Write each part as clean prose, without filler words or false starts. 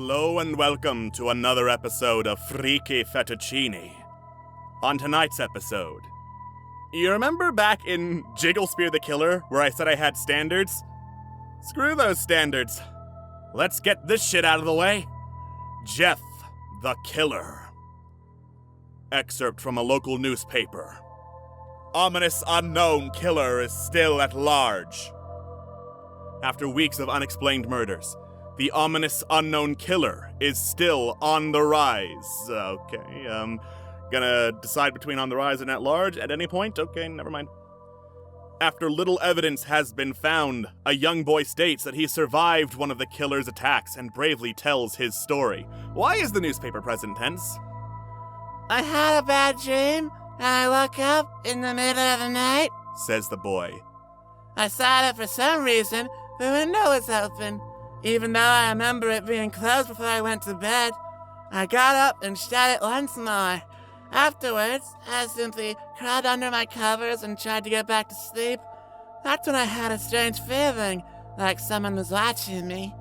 Hello and welcome to another episode of Freaky Fettuccine. On tonight's episode, you remember back in Jiggle Spear the Killer where I said I had standards? Screw those standards. Let's get this shit out of the way. Jeff the Killer. Excerpt from a local newspaper. Ominous unknown killer is still at large. After weeks of unexplained murders, the ominous unknown killer is still on the rise. Okay, gonna decide between on the rise and at large at any point? Okay, never mind. After little evidence has been found, a young boy states that he survived one of the killer's attacks and bravely tells his story. Why is the newspaper present tense? I had a bad dream, and I woke up in the middle of the night, says the boy. I saw that for some reason the window was open. Even though I remember it being closed before I went to bed, I got up and shut it once more. Afterwards, I simply crawled under my covers and tried to get back to sleep. That's when I had a strange feeling, like someone was watching me.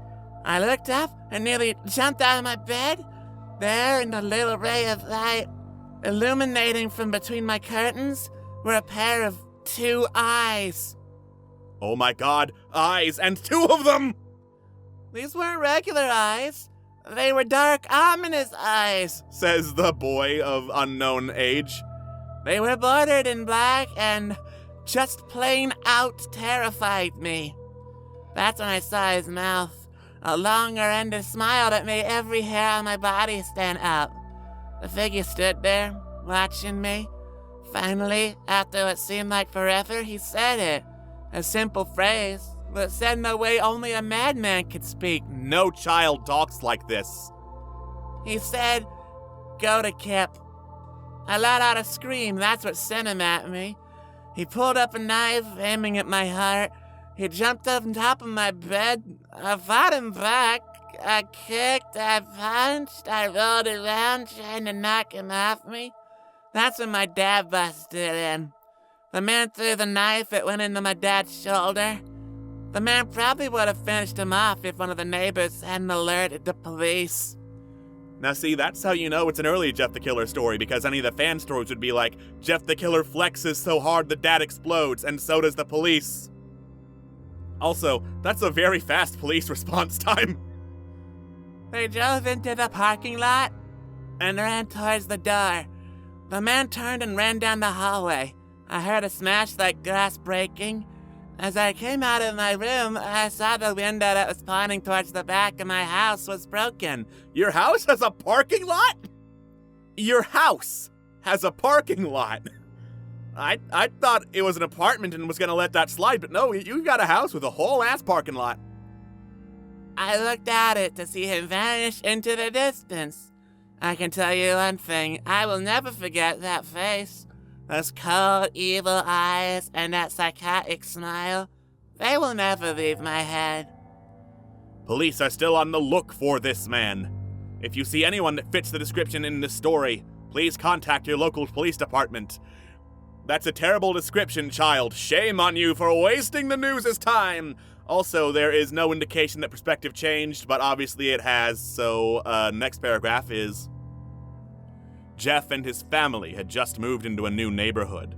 I looked up and nearly jumped out of my bed. There, in the little ray of light illuminating from between my curtains, were a pair of 2 eyes. Oh my god, eyes, and 2 of them! These weren't regular eyes. They were dark, ominous eyes, says the boy of unknown age. They were bordered in black and just plain out terrified me. That's when I saw his mouth. A longer end smile that made every hair on my body stand up. The figure stood there, watching me. Finally, after what seemed like forever, he said it. A simple phrase, but said in a way only a madman could speak. No child talks like this. He said, "Go to Kip." I let out a scream. That's what sent him at me. He pulled up a knife, aiming at my heart. He jumped up on top of my bed. I fought him back. I kicked, I punched, I rolled around trying to knock him off me. That's when my dad busted in. The man threw the knife. It went into my dad's shoulder. The man probably would have finished him off if one of the neighbors hadn't alerted the police. Now see, that's how you know it's an early Jeff the Killer story, because any of the fan stories would be like, Jeff the Killer flexes so hard the dad explodes, and so does the police. Also, that's a very fast police response time. They drove into the parking lot and ran towards the door. The man turned and ran down the hallway. I heard a smash like glass breaking. As I came out of my room, I saw the window that was pointing towards the back of my house was broken. Your house has a parking lot? Your house has a parking lot? I thought it was an apartment and was gonna let that slide, but no, you got a house with a whole ass parking lot. I looked at it to see him vanish into the distance. I can tell you one thing, I will never forget that face. Those cold, evil eyes and that psychotic smile, they will never leave my head. Police are still on the look for this man. If you see anyone that fits the description in this story, please contact your local police department. That's a terrible description, child. Shame on you for wasting the news's time. Also, there is no indication that perspective changed, but obviously it has, so next paragraph is... Jeff and his family had just moved into a new neighborhood.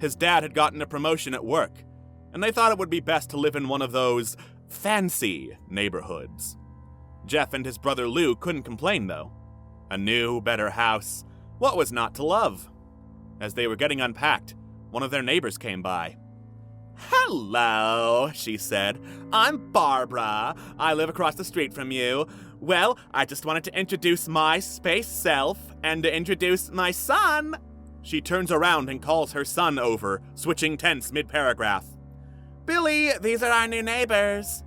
His dad had gotten a promotion at work, and they thought it would be best to live in one of those fancy neighborhoods. Jeff and his brother Lou couldn't complain, though. A new, better house. What was not to love? As they were getting unpacked, one of their neighbors came by. "Hello," she said. "I'm Barbara. I live across the street from you. Well, I just wanted to introduce my space self and to introduce my son." She turns around and calls her son over, switching tense mid-paragraph. "Billy, these are our new neighbors."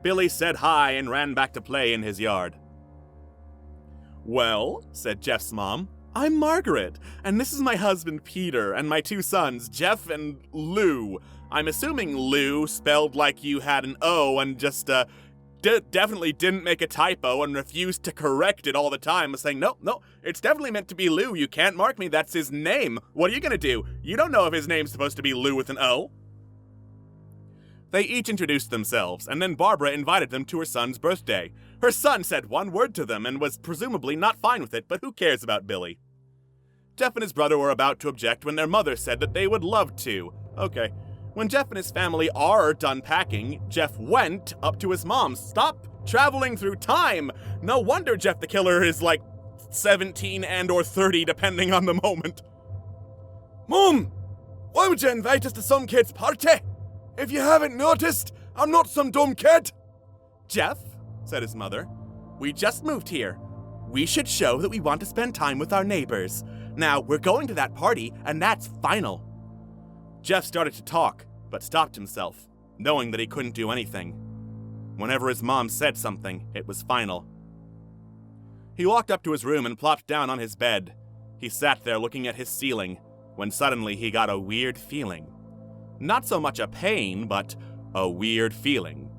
Billy said hi and ran back to play in his yard. "Well," said Jeff's mom, "I'm Margaret, and this is my husband Peter and my 2 sons, Jeff and Lou. I'm assuming Lou spelled like you had an O and just, definitely didn't make a typo and refused to correct it all the time, saying, no, it's definitely meant to be Lou. You can't mark me. That's his name. What are you gonna do? You don't know if his name's supposed to be Lou with an O." They each introduced themselves, and then Barbara invited them to her son's birthday. Her son said one word to them and was presumably not fine with it, but who cares about Billy? Jeff and his brother were about to object when their mother said that they would love to. Okay. When Jeff and his family are done packing, Jeff went up to his mom. Stop traveling through time! No wonder Jeff the Killer is like 17 and or 30 depending on the moment. Mom! Why would you invite us to some kid's party? If you haven't noticed, I'm not some dumb kid. Jeff, said his mother, we just moved here. We should show that we want to spend time with our neighbors. Now, we're going to that party, and that's final. Jeff started to talk, but stopped himself, knowing that he couldn't do anything. Whenever his mom said something, it was final. He walked up to his room and plopped down on his bed. He sat there looking at his ceiling, when suddenly he got a weird feeling. Not so much a pain, but a weird feeling.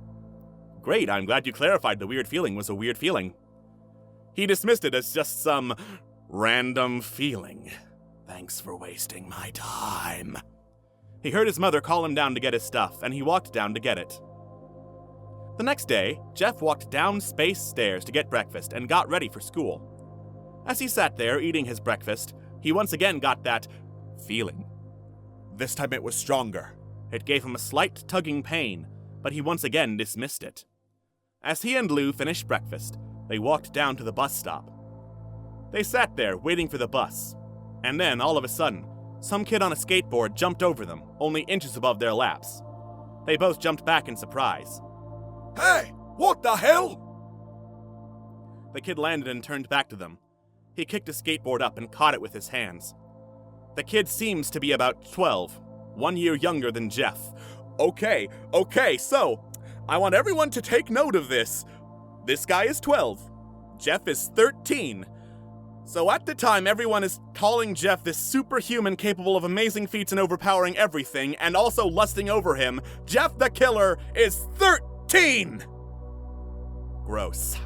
Great, I'm glad you clarified the weird feeling was a weird feeling. He dismissed it as just some random feeling. Thanks for wasting my time. He heard his mother call him down to get his stuff, and he walked down to get it. The next day, Jeff walked down space stairs to get breakfast and got ready for school. As he sat there eating his breakfast, he once again got that feeling. This time it was stronger. It gave him a slight tugging pain, but he once again dismissed it. As he and Lou finished breakfast, they walked down to the bus stop. They sat there waiting for the bus, and then, all of a sudden, some kid on a skateboard jumped over them, only inches above their laps. They both jumped back in surprise. Hey, what the hell? The kid landed and turned back to them. He kicked a skateboard up and caught it with his hands. The kid seems to be about 12, 1 year younger than Jeff. Okay, so, I want everyone to take note of this. This guy is 12. Jeff is 13. So at the time, everyone is calling Jeff this superhuman capable of amazing feats and overpowering everything, and also lusting over him. Jeff the Killer is 13! Gross.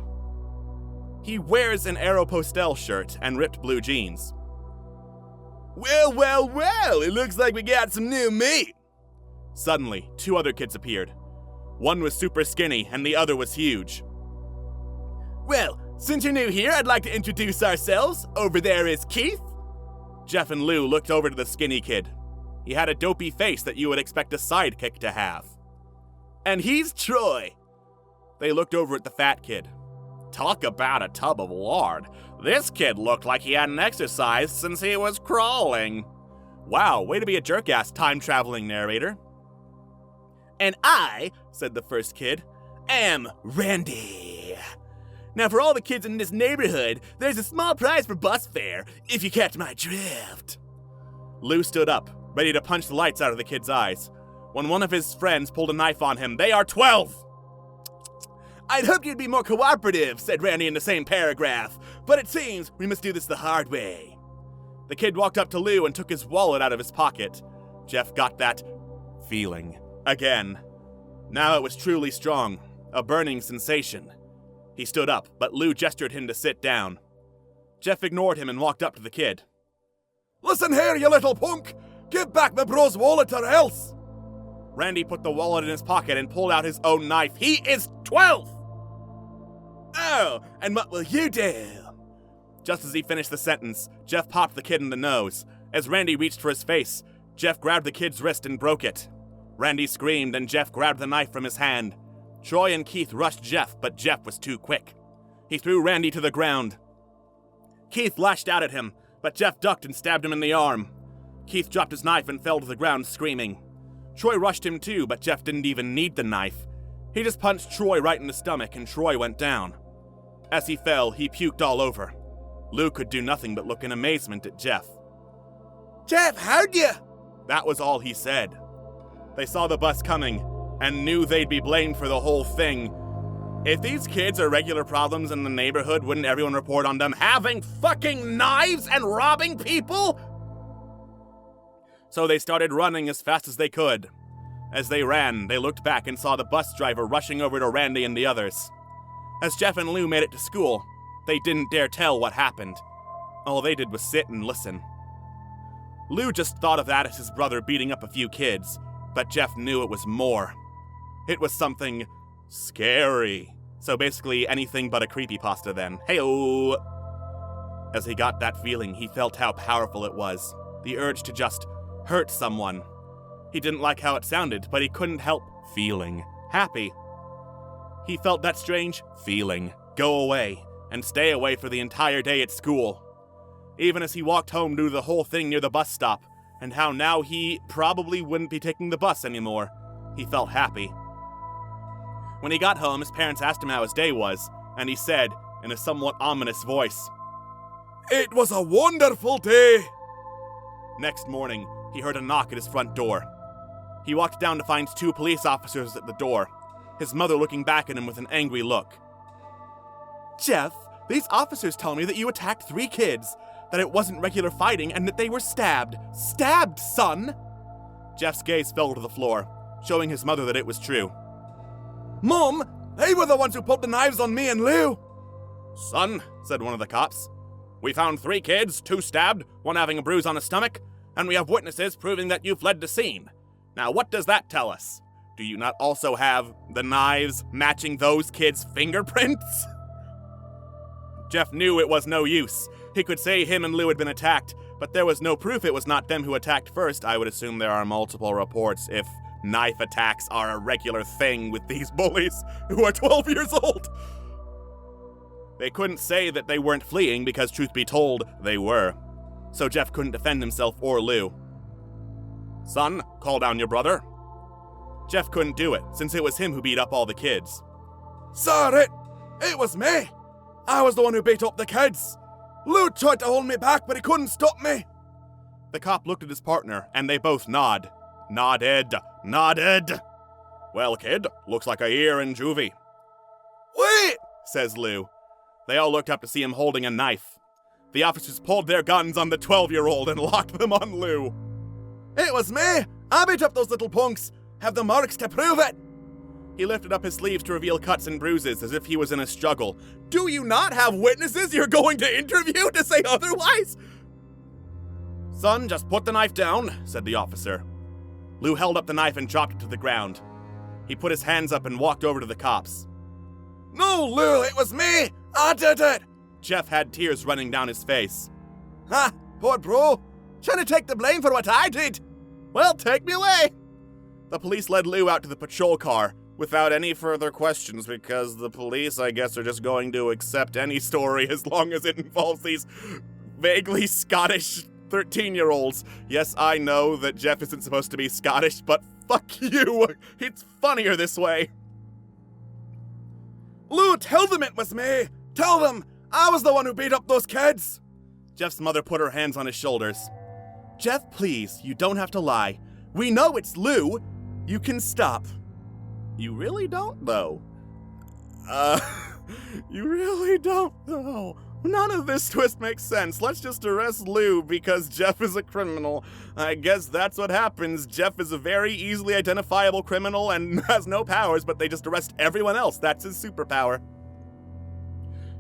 He wears an Aeropostale shirt and ripped blue jeans. Well, it looks like we got some new meat. Suddenly, 2 other kids appeared. One was super skinny, and the other was huge. Well, since you're new here, I'd like to introduce ourselves. Over there is Keith. Jeff and Lou looked over to the skinny kid. He had a dopey face that you would expect a sidekick to have. And he's Troy. They looked over at the fat kid. Talk about a tub of lard. This kid looked like he hadn't exercised since he was crawling. Wow, way to be a jerk-ass time-traveling narrator. And I, said the first kid, am Randy. Now for all the kids in this neighborhood, there's a small prize for bus fare, if you catch my drift. Lou stood up, ready to punch the lights out of the kid's eyes, when one of his friends pulled a knife on him. They are 12! I'd hoped you'd be more cooperative, said Randy in the same paragraph, but it seems we must do this the hard way. The kid walked up to Lou and took his wallet out of his pocket. Jeff got that feeling again. Now it was truly strong, a burning sensation. He stood up, but Lou gestured him to sit down. Jeff ignored him and walked up to the kid. Listen here, you little punk! Give back my bro's wallet or else! Randy put the wallet in his pocket and pulled out his own knife. He is 12! Oh, and what will you do? Just as he finished the sentence, Jeff popped the kid in the nose. As Randy reached for his face, Jeff grabbed the kid's wrist and broke it. Randy screamed and Jeff grabbed the knife from his hand. Troy and Keith rushed Jeff, but Jeff was too quick. He threw Randy to the ground. Keith lashed out at him, but Jeff ducked and stabbed him in the arm. Keith dropped his knife and fell to the ground screaming. Troy rushed him too, but Jeff didn't even need the knife. He just punched Troy right in the stomach and Troy went down. As he fell, he puked all over. Lou could do nothing but look in amazement at Jeff. Jeff, how'd you? That was all he said. They saw the bus coming and knew they'd be blamed for the whole thing. If these kids are regular problems in the neighborhood, wouldn't everyone report on them having fucking knives and robbing people? So they started running as fast as they could. As they ran, they looked back and saw the bus driver rushing over to Randy and the others. As Jeff and Lou made it to school, they didn't dare tell what happened. All they did was sit and listen. Lou just thought of that as his brother beating up a few kids, but Jeff knew it was more. It was something scary. So basically anything but a creepypasta then. Heyo! As he got that feeling, he felt how powerful it was. The urge to just hurt someone. He didn't like how it sounded, but he couldn't help feeling happy. He felt that strange feeling go away and stay away for the entire day at school. Even as he walked home knew the whole thing near the bus stop, and how now he probably wouldn't be taking the bus anymore. He felt happy. When he got home, his parents asked him how his day was, and he said, in a somewhat ominous voice, "It was a wonderful day!" Next morning, he heard a knock at his front door. He walked down to find 2 police officers at the door, his mother looking back at him with an angry look. "Jeff, these officers tell me that you attacked 3 kids, that it wasn't regular fighting, and that they were stabbed. Stabbed, son!" Jeff's gaze fell to the floor, showing his mother that it was true. "Mom, they were the ones who pulled the knives on me and Lou." "Son," said one of the cops, "we found 3 kids, 2 stabbed, 1 having a bruise on his stomach, and we have witnesses proving that you fled the scene. Now what does that tell us? Do you not also have the knives matching those kids' fingerprints?" Jeff knew it was no use. He could say him and Lou had been attacked, but there was no proof it was not them who attacked first. I would assume there are multiple reports if knife attacks are a regular thing with these bullies who are 12 years old. They couldn't say that they weren't fleeing because, truth be told, they were. So Jeff couldn't defend himself or Lou. "Son, call down your brother." Jeff couldn't do it, since it was him who beat up all the kids. "Sir, it was me. I was the one who beat up the kids. Lou tried to hold me back, but he couldn't stop me." The cop looked at his partner, and they both nodded. Nodded. "Well, kid, looks like a year in juvie." "Wait," says Lou. They all looked up to see him holding a knife. The officers pulled their guns on the 12-year-old and locked them on Lou. "It was me. I beat up those little punks. Have the marks to prove it." He lifted up his sleeves to reveal cuts and bruises as if he was in a struggle. "Do you not have witnesses you're going to interview to say otherwise?" "Son, just put the knife down," said the officer. Lou held up the knife and dropped it to the ground. He put his hands up and walked over to the cops. "No, Lou, it was me! I did it!" Jeff had tears running down his face. "Ha, poor bro. Trying to take the blame for what I did. Well, take me away." The police led Lou out to the patrol car without any further questions because the police, I guess, are just going to accept any story as long as it involves these vaguely Scottish 13-year-olds. Yes, I know that Jeff isn't supposed to be Scottish, but fuck you. It's funnier this way. "Lou, tell them it was me. Tell them I was the one who beat up those kids." Jeff's mother put her hands on his shoulders. "Jeff, please, you don't have to lie. We know it's Lou. You can stop." "You really don't, though." You really don't, though. None of this twist makes sense. Let's just arrest Lou because Jeff is a criminal. I guess that's what happens. Jeff is a very easily identifiable criminal and has no powers, but they just arrest everyone else. That's his superpower.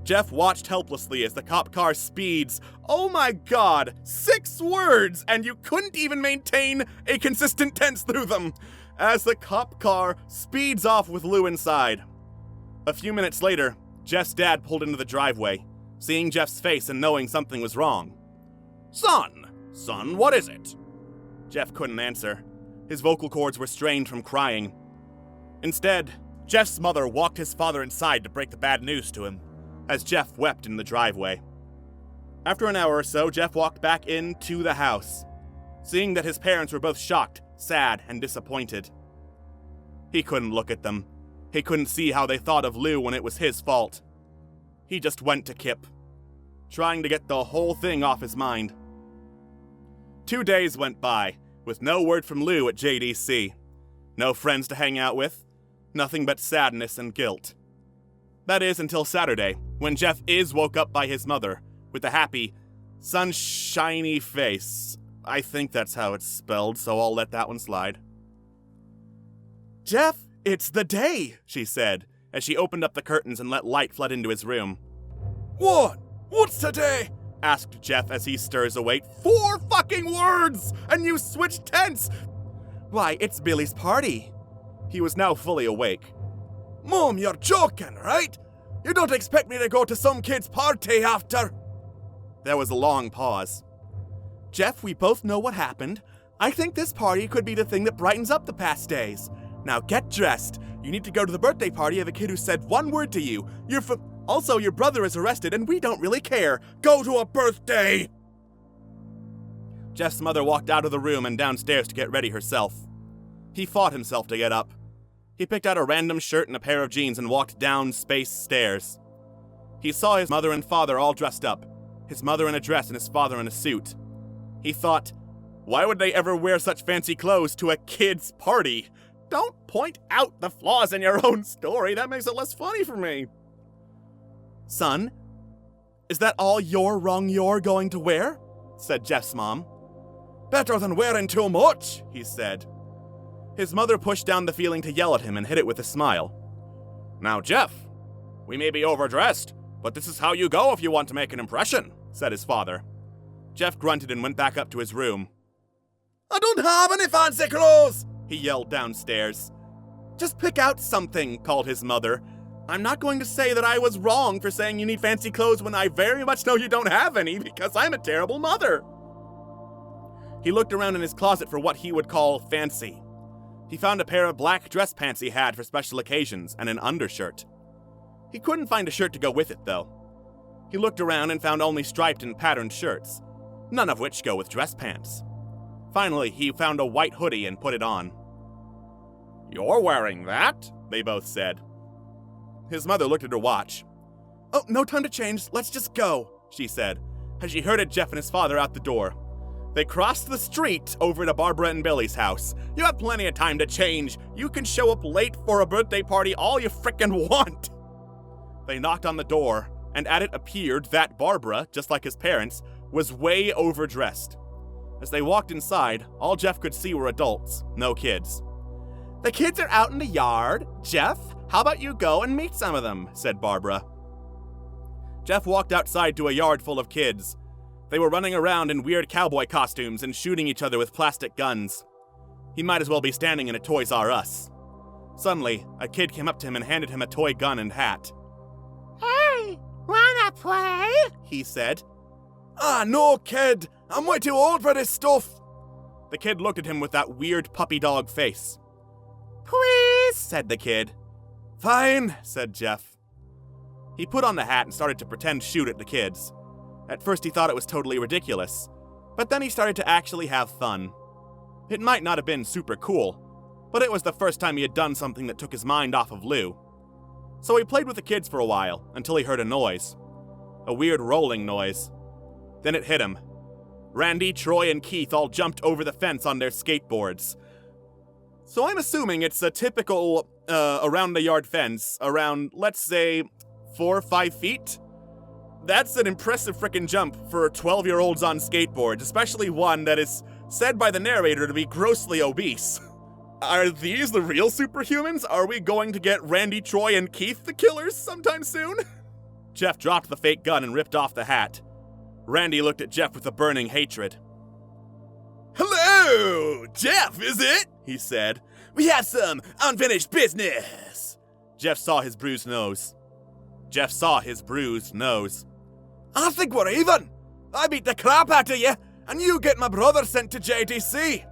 Jeff watched helplessly as the cop car speeds. Oh my god, 6 words, and you couldn't even maintain a consistent tense through them. As the cop car speeds off with Lou inside. A few minutes later, Jeff's dad pulled into the driveway, seeing Jeff's face and knowing something was wrong. Son, what is it?" Jeff couldn't answer. His vocal cords were strained from crying. Instead, Jeff's mother walked his father inside to break the bad news to him, as Jeff wept in the driveway. After an hour or so, Jeff walked back into the house, seeing that his parents were both shocked, sad, and disappointed. He couldn't look at them. He couldn't see how they thought of Lou when it was his fault. He just went to Kip, trying to get the whole thing off his mind. 2 days went by, with no word from Lou at JDC. No friends to hang out with, nothing but sadness and guilt. That is until Saturday, when Jeff woke up by his mother, with a happy, sunshiny face. I think that's how it's spelled, so I'll let that one slide. "Jeff, it's the day," she said, as she opened up the curtains and let light flood into his room. "What? What's today?" asked Jeff as he stirs awake. 4 fucking words! And you switched tense! "Why, it's Billy's party." He was now fully awake. Mom, you're joking, right? You don't expect me to go to some kid's party after... There was a long pause. Jeff, we both know what happened. I think this party could be the thing that brightens up the past days. Now get dressed. You need to go to the birthday party of a kid who said one word to you. Also, your brother is arrested and we don't really care. Go to a birthday! Jeff's mother walked out of the room and downstairs to get ready herself. He fought himself to get up. He picked out a random shirt and a pair of jeans and walked down space stairs. He saw his mother and father all dressed up, his mother in a dress and his father in a suit. He thought, why would they ever wear such fancy clothes to a kid's party? Don't point out the flaws in your own story, that makes it less funny for me. Son, is that all you're going to wear? Said Jeff's mom. Better than wearing too much, he said. His mother pushed down the feeling to yell at him and hit it with a smile. Now, Jeff, we may be overdressed, but this is how you go if you want to make an impression, said his father. Jeff grunted and went back up to his room. I don't have any fancy clothes, he yelled downstairs. Just pick out something, called his mother. I'm not going to say that I was wrong for saying you need fancy clothes when I very much know you don't have any because I'm a terrible mother. He looked around in his closet for what he would call fancy. He found a pair of black dress pants he had for special occasions and an undershirt. He couldn't find a shirt to go with it, though. He looked around and found only striped and patterned shirts, none of which go with dress pants. Finally, he found a white hoodie and put it on. You're wearing that? They both said. His mother looked at her watch. Oh, no time to change, let's just go, she said, as she herded Jeff and his father out the door. They crossed the street over to Barbara and Billy's house. You have plenty of time to change. You can show up late for a birthday party all you frickin' want. They knocked on the door, and at it appeared that Barbara, just like his parents, was way overdressed. As they walked inside, all Jeff could see were adults, no kids. The kids are out in the yard. Jeff, how about you go and meet some of them, said Barbara. Jeff walked outside to a yard full of kids. They were running around in weird cowboy costumes and shooting each other with plastic guns. He might as well be standing in a Toys R Us. Suddenly, a kid came up to him and handed him a toy gun and hat. Hey, wanna play? He said. No, kid. I'm way too old for this stuff. The kid looked at him with that weird puppy dog face. Please, said the kid. Fine, said Jeff. He put on the hat and started to pretend shoot at the kids. At first he thought it was totally ridiculous, but then he started to actually have fun. It might not have been super cool, but it was the first time he had done something that took his mind off of Lou. So he played with the kids for a while, until he heard a noise. A weird rolling noise. Then it hit him. Randy, Troy, and Keith all jumped over the fence on their skateboards. So I'm assuming it's a typical, around-the-yard fence, around, let's say, 4 or 5 feet? That's an impressive frickin' jump for 12-year-olds on skateboards, especially one that is said by the narrator to be grossly obese. Are these the real superhumans? Are we going to get Randy, Troy, and Keith the killers sometime soon? Jeff dropped the fake gun and ripped off the hat. Randy looked at Jeff with a burning hatred. Hello! Jeff, is it? He said. We have some unfinished business. Jeff saw his bruised nose. I think we're even. I beat the crap out of you, and you get my brother sent to JDC.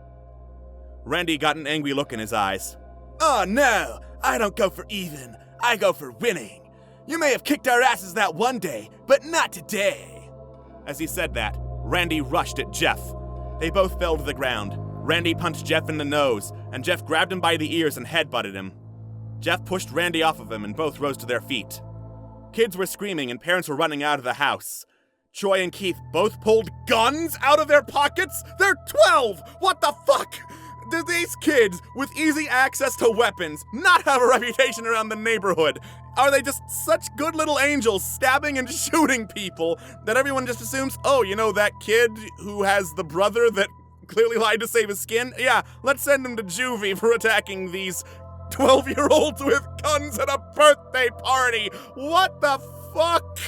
Randy got an angry look in his eyes. Oh no, I don't go for even. I go for winning. You may have kicked our asses that one day, but not today. As he said that, Randy rushed at Jeff. They both fell to the ground. Randy punched Jeff in the nose, and Jeff grabbed him by the ears and headbutted him. Jeff pushed Randy off of him, and both rose to their feet. Kids were screaming and parents were running out of the house. Troy and Keith both pulled guns out of their pockets? They're 12! What the fuck? Do these kids, with easy access to weapons, not have a reputation around the neighborhood? Are they just such good little angels stabbing and shooting people that everyone just assumes, oh, you know that kid who has the brother that clearly lied to save his skin? Yeah, let's send him to juvie for attacking these 12-year-olds with guns at a birthday party. What the fuck?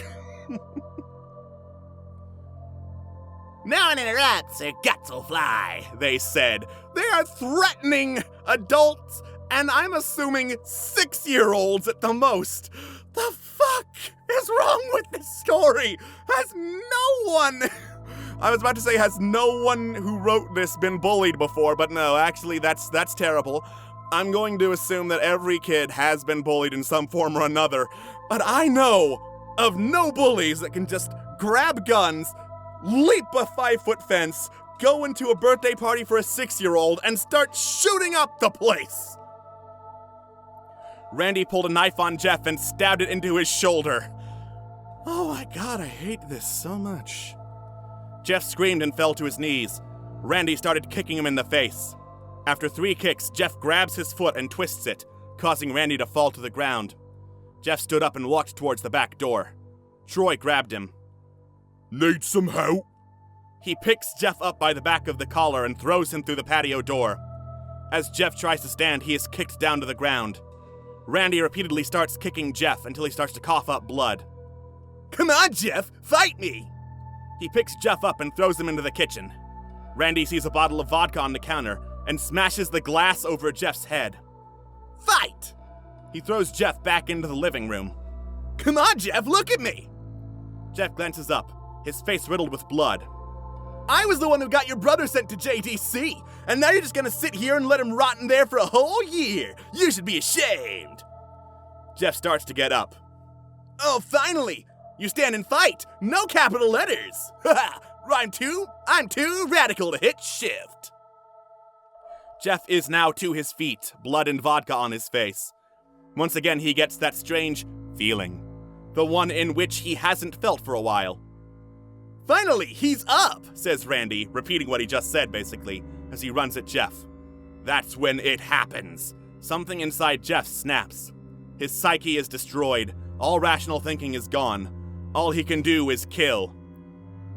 No one interrupts or guts will fly, They said. They are threatening adults And I'm assuming 6-year-olds at the most. The fuck is wrong with this story? Has no one... I was about to say, has no one who wrote this been bullied before, but no, actually, that's terrible. I'm going to assume that every kid has been bullied in some form or another, but I know of no bullies that can just grab guns, leap a 5-foot fence, go into a birthday party for a 6-year-old, and start shooting up the place. Randy pulled a knife on Jeff and stabbed it into his shoulder. Oh my god, I hate this so much. Jeff screamed and fell to his knees. Randy started kicking him in the face. After 3 kicks, Jeff grabs his foot and twists it, causing Randy to fall to the ground. Jeff stood up and walked towards the back door. Troy grabbed him. Need some help? He picks Jeff up by the back of the collar and throws him through the patio door. As Jeff tries to stand, he is kicked down to the ground. Randy repeatedly starts kicking Jeff until he starts to cough up blood. Come on, Jeff, fight me! He picks Jeff up and throws him into the kitchen. Randy sees a bottle of vodka on the counter and smashes the glass over Jeff's head. Fight! He throws Jeff back into the living room. Come on, Jeff, look at me! Jeff glances up, his face riddled with blood. I was the one who got your brother sent to JDC, and now you're just gonna sit here and let him rot in there for a whole year. You should be ashamed. Jeff starts to get up. Oh, finally! You stand and fight! No capital letters! Haha! I'm too radical to hit shift! Jeff is now to his feet, blood and vodka on his face. Once again, he gets that strange feeling. The one in which he hasn't felt for a while. Finally, he's up, says Randy, repeating what he just said, basically, as he runs at Jeff. That's when it happens. Something inside Jeff snaps. His psyche is destroyed. All rational thinking is gone. All he can do is kill.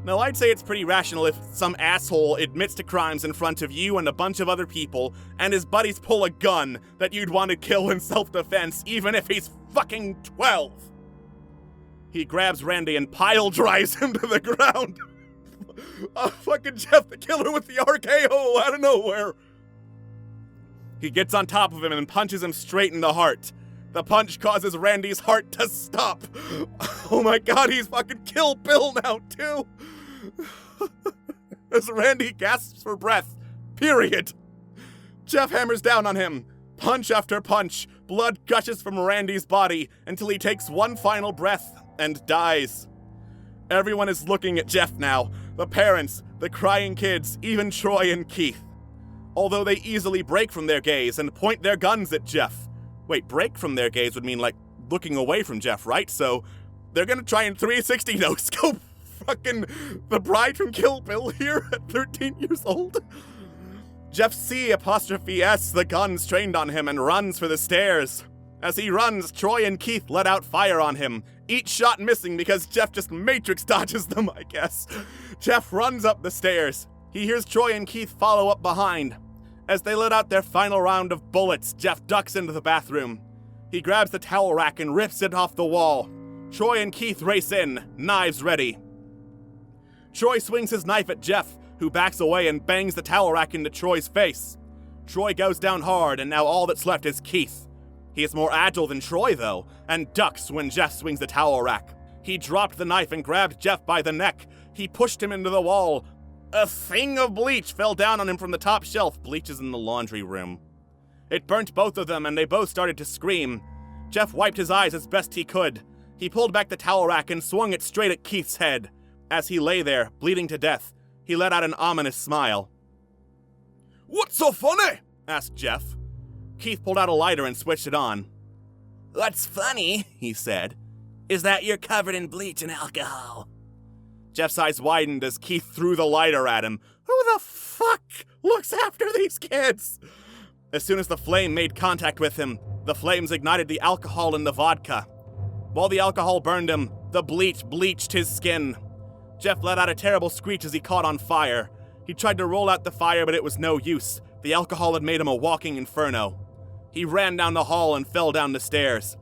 Now, I'd say it's pretty rational if some asshole admits to crimes in front of you and a bunch of other people, and his buddies pull a gun that you'd want to kill in self-defense, even if he's fucking 12. He grabs Randy and pile drives him to the ground. Fucking Jeff the Killer with the RKO out of nowhere. He gets on top of him and punches him straight in the heart. The punch causes Randy's heart to stop. Oh my god, he's fucking Kill Bill now, too. As Randy gasps for breath. Period. Jeff hammers down on him. Punch after punch. Blood gushes from Randy's body until he takes one final breath and dies. Everyone is looking at Jeff now. The parents, the crying kids, even Troy and Keith. Although they easily break from their gaze and point their guns at Jeff. Wait, break from their gaze would mean, like, looking away from Jeff, right? So, they're gonna try and 360 no-scope fucking the bride from Kill Bill here at 13 years old? Jeff C''S the guns trained on him and runs for the stairs. As he runs, Troy and Keith let out fire on him, each shot missing because Jeff just matrix dodges them, I guess. Jeff runs up the stairs. He hears Troy and Keith follow up behind. As they let out their final round of bullets, Jeff ducks into the bathroom. He grabs the towel rack and rips it off the wall. Troy and Keith race in, knives ready. Troy swings his knife at Jeff, who backs away and bangs the towel rack into Troy's face. Troy goes down hard, and now all that's left is Keith. He is more agile than Troy, though, and ducks when Jeff swings the towel rack. He dropped the knife and grabbed Jeff by the neck. He pushed him into the wall. A thing of bleach fell down on him from the top shelf. Bleach is in the laundry room. It burnt both of them, and they both started to scream. Jeff wiped his eyes as best he could. He pulled back the towel rack and swung it straight at Keith's head. As he lay there, bleeding to death, he let out an ominous smile. What's so funny? Asked Jeff. Keith pulled out a lighter and switched it on. What's funny, he said, is that you're covered in bleach and alcohol. Jeff's eyes widened as Keith threw the lighter at him. Who the fuck looks after these kids? As soon as the flame made contact with him, the flames ignited the alcohol in the vodka. While the alcohol burned him, the bleach bleached his skin. Jeff let out a terrible screech as he caught on fire. He tried to roll out the fire, but it was no use. The alcohol had made him a walking inferno. He ran down the hall and fell down the stairs.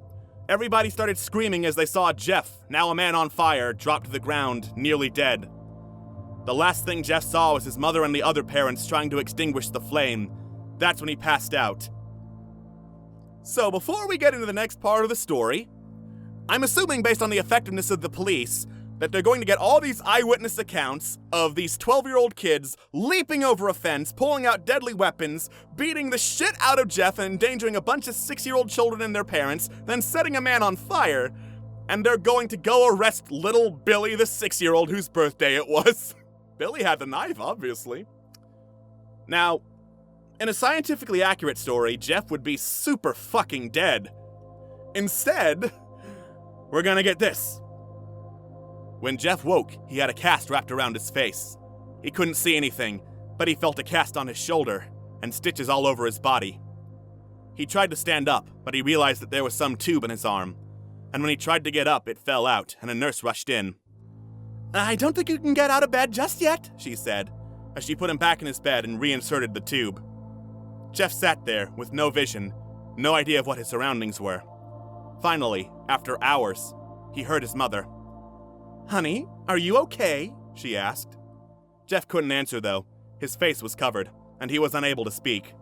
Everybody started screaming as they saw Jeff, now a man on fire, drop to the ground, nearly dead. The last thing Jeff saw was his mother and the other parents trying to extinguish the flame. That's when he passed out. So before we get into the next part of the story, I'm assuming based on the effectiveness of the police that they're going to get all these eyewitness accounts of these 12-year-old kids leaping over a fence, pulling out deadly weapons, beating the shit out of Jeff and endangering a bunch of 6-year-old children and their parents, then setting a man on fire, and they're going to go arrest little Billy, the 6-year-old whose birthday it was. Billy had the knife, obviously. Now, in a scientifically accurate story, Jeff would be super fucking dead. Instead, we're gonna get this. When Jeff woke, he had a cast wrapped around his face. He couldn't see anything, but he felt a cast on his shoulder and stitches all over his body. He tried to stand up, but he realized that there was some tube in his arm. And when he tried to get up, it fell out, and a nurse rushed in. "I don't think you can get out of bed just yet," she said, as she put him back in his bed and reinserted the tube. Jeff sat there with no vision, no idea of what his surroundings were. Finally, after hours, he heard his mother. "Honey, are you okay?" she asked. Jeff couldn't answer, though. His face was covered, and he was unable to speak.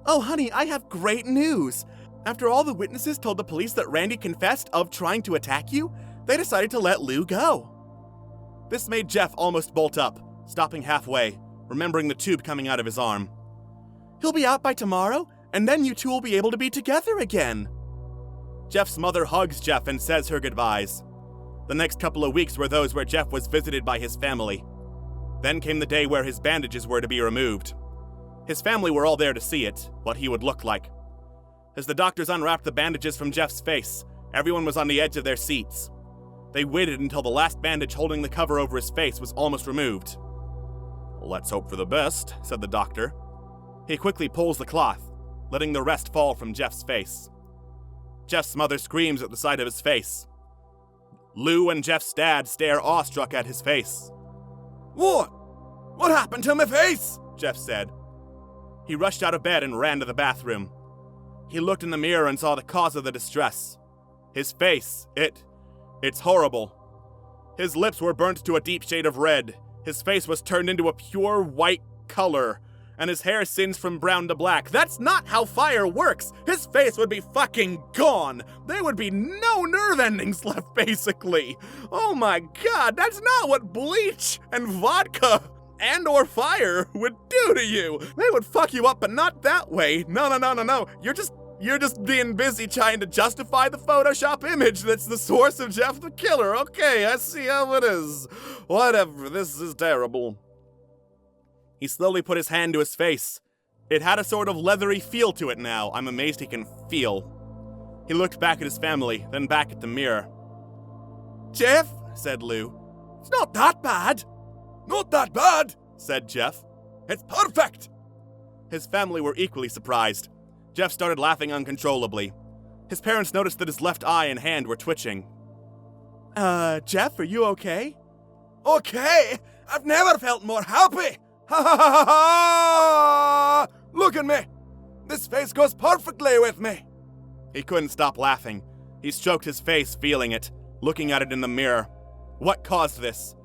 "Oh, honey, I have great news. After all the witnesses told the police that Randy confessed of trying to attack you, they decided to let Lou go." This made Jeff almost bolt up, stopping halfway, remembering the tube coming out of his arm. "He'll be out by tomorrow, and then you two will be able to be together again." Jeff's mother hugs Jeff and says her goodbyes. The next couple of weeks were those where Jeff was visited by his family. Then came the day where his bandages were to be removed. His family were all there to see it, what he would look like. As the doctors unwrapped the bandages from Jeff's face, everyone was on the edge of their seats. They waited until the last bandage holding the cover over his face was almost removed. "Let's hope for the best," said the doctor. He quickly pulls the cloth, letting the rest fall from Jeff's face. Jeff's mother screams at the sight of his face. Lou and Jeff's dad stare awestruck at his face. "What? What happened to my face?" Jeff said. He rushed out of bed and ran to the bathroom. He looked in the mirror and saw the cause of the distress. His face, it's horrible. His lips were burnt to a deep shade of red, his face was turned into a pure white color, and his hair singed from brown to black. That's not how fire works! His face would be fucking gone! There would be no nerve endings left, basically! Oh my god, that's not what bleach and vodka and or fire would do to you! They would fuck you up, but not that way! No. You're just being busy trying to justify the Photoshop image that's the source of Jeff the Killer. Okay, I see how it is. Whatever, this is terrible. He slowly put his hand to his face. It had a sort of leathery feel to it now. I'm amazed he can feel. He looked back at his family, then back at the mirror. "Jeff," said Lou, "it's not that bad." "Not that bad," said Jeff. "It's perfect." His family were equally surprised. Jeff started laughing uncontrollably. His parents noticed that his left eye and hand were twitching. Jeff, are you okay?" "Okay? I've never felt more happy! Ha ha ha ha ha! Look at me! This face goes perfectly with me!" He couldn't stop laughing. He stroked his face, feeling it, looking at it in the mirror. What caused this?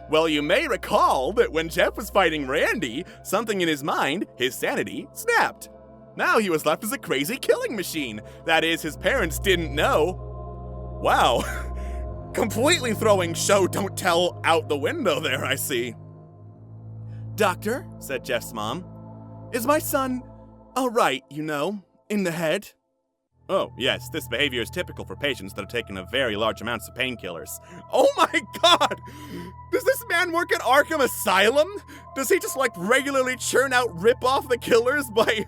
Well, you may recall that when Jeff was fighting Randy, something in his mind, his sanity, snapped. Now he was left as a crazy killing machine. That is, his parents didn't know. Wow. Completely throwing show don't tell out the window there, I see. "Doctor," said Jeff's mom, "is my son all right, in the head?" "Oh, yes, this behavior is typical for patients that have taken a very large amounts of painkillers." Oh my god! Does this man work at Arkham Asylum? Does he just, regularly churn out rip-off the killers by,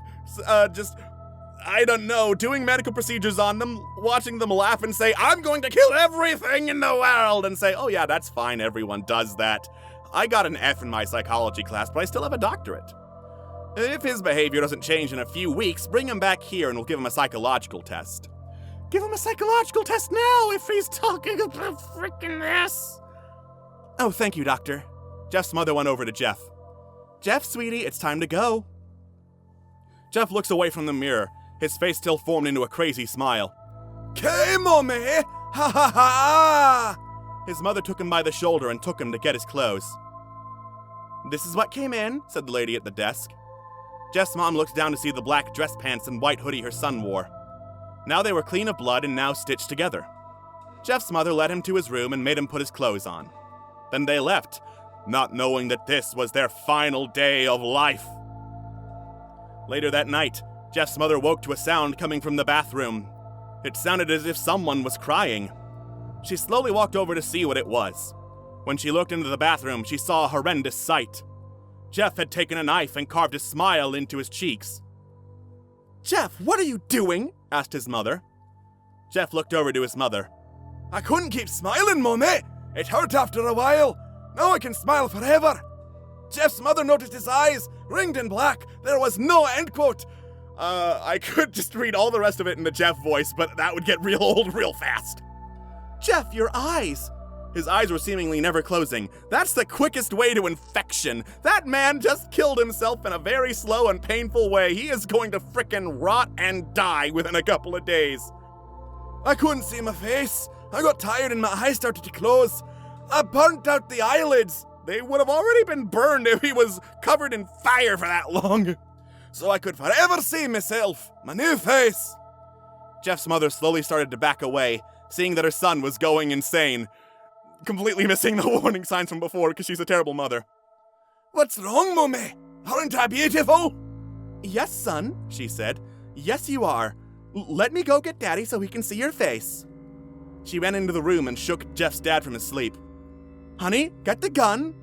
doing medical procedures on them, watching them laugh and say, "I'm going to kill everything in the world," and say, "Oh yeah, that's fine, everyone does that. I got an F in my psychology class, but I still have a doctorate." If his behavior doesn't change in a few weeks, bring him back here and we'll give him a psychological test. Give him a psychological test now if he's talking about freaking this. "Oh, thank you, doctor." Jeff's mother went over to Jeff. "Jeff, sweetie, it's time to go." Jeff looks away from the mirror, his face still formed into a crazy smile. "Okay, mommy! Ha ha ha!" His mother took him by the shoulder and took him to get his clothes. "This is what came in," said the lady at the desk. Jeff's mom looked down to see the black dress pants and white hoodie her son wore. Now they were clean of blood and now stitched together. Jeff's mother led him to his room and made him put his clothes on. Then they left, not knowing that this was their final day of life. Later that night, Jeff's mother woke to a sound coming from the bathroom. It sounded as if someone was crying. She slowly walked over to see what it was. When she looked into the bathroom, she saw a horrendous sight. Jeff had taken a knife and carved a smile into his cheeks. "Jeff, what are you doing?" asked his mother. Jeff looked over to his mother. "I couldn't keep smiling, Mummy. It hurt after a while. Now I can smile forever." Jeff's mother noticed his eyes, ringed in black. There was no end quote. I could just read all the rest of it in the Jeff voice, but that would get real old real fast. "Jeff, your eyes!" His eyes were seemingly never closing. That's the quickest way to infection. That man just killed himself in a very slow and painful way. He is going to frickin' rot and die within a couple of days. "I couldn't see my face. I got tired and my eyes started to close. I burnt out the eyelids." They would have already been burned if he was covered in fire for that long. "So I could forever see myself, my new face." Jeff's mother slowly started to back away, seeing that her son was going insane. Completely missing the warning signs from before because she's a terrible mother. "What's wrong, Mummy? Aren't I beautiful?" "Yes, son," she said. "Yes, you are. Let me go get Daddy so he can see your face." She ran into the room and shook Jeff's dad from his sleep. "Honey, get the gun.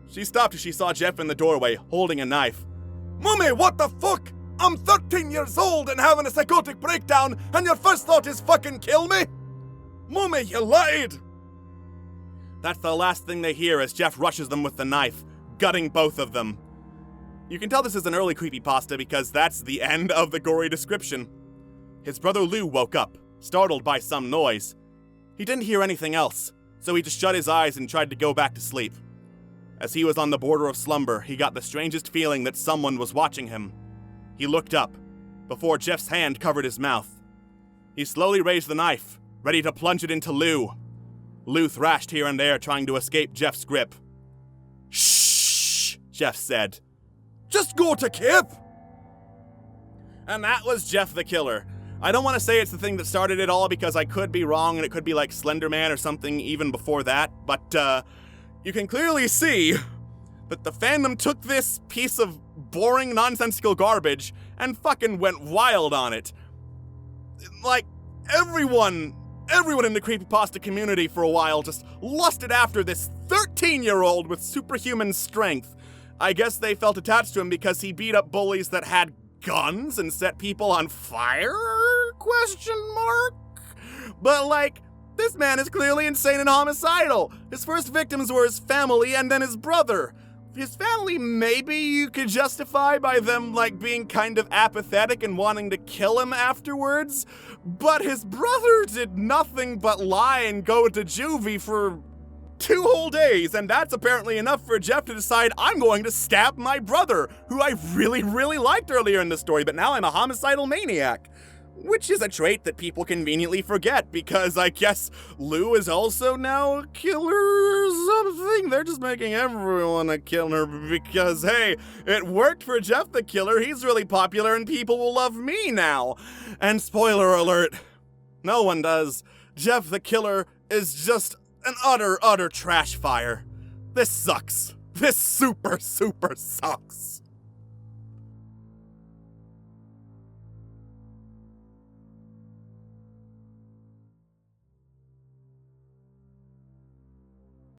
She stopped as she saw Jeff in the doorway, holding a knife. "Mummy, what the fuck? I'm 13 years old and having a psychotic breakdown, and your first thought is fucking kill me? Mummy, you lied!" That's the last thing they hear as Jeff rushes them with the knife, gutting both of them. You can tell this is an early creepypasta because that's the end of the gory description. His brother Lou woke up, startled by some noise. He didn't hear anything else, so he just shut his eyes and tried to go back to sleep. As he was on the border of slumber, he got the strangest feeling that someone was watching him. He looked up, before Jeff's hand covered his mouth. He slowly raised the knife, ready to plunge it into Lou. Lou thrashed here and there, trying to escape Jeff's grip. "Shh," Jeff said. "Just go to Kip." And that was Jeff the Killer. I don't want to say it's the thing that started it all because I could be wrong and it could be like Slender Man or something even before that, but you can clearly see that the fandom took this piece of boring, nonsensical garbage and fucking went wild on it. Like, everyone in the creepypasta community for a while just lusted after this 13-year-old with superhuman strength. I guess they felt attached to him because he beat up bullies that had guns and set people on fire? ? But like, this man is clearly insane and homicidal. His first victims were his family and then his brother. His family maybe you could justify by them like being kind of apathetic and wanting to kill him afterwards. But his brother did nothing but lie and go to juvie for 2 whole days, and that's apparently enough for Jeff to decide I'm going to stab my brother, who I really, really liked earlier in the story, but now I'm a homicidal maniac. Which is a trait that people conveniently forget, because I guess Lou is also now a killer or something. They're just making everyone a killer because, hey, it worked for Jeff the Killer. He's really popular and people will love me now. And spoiler alert, no one does. Jeff the Killer is just an utter trash fire. This sucks. This super sucks.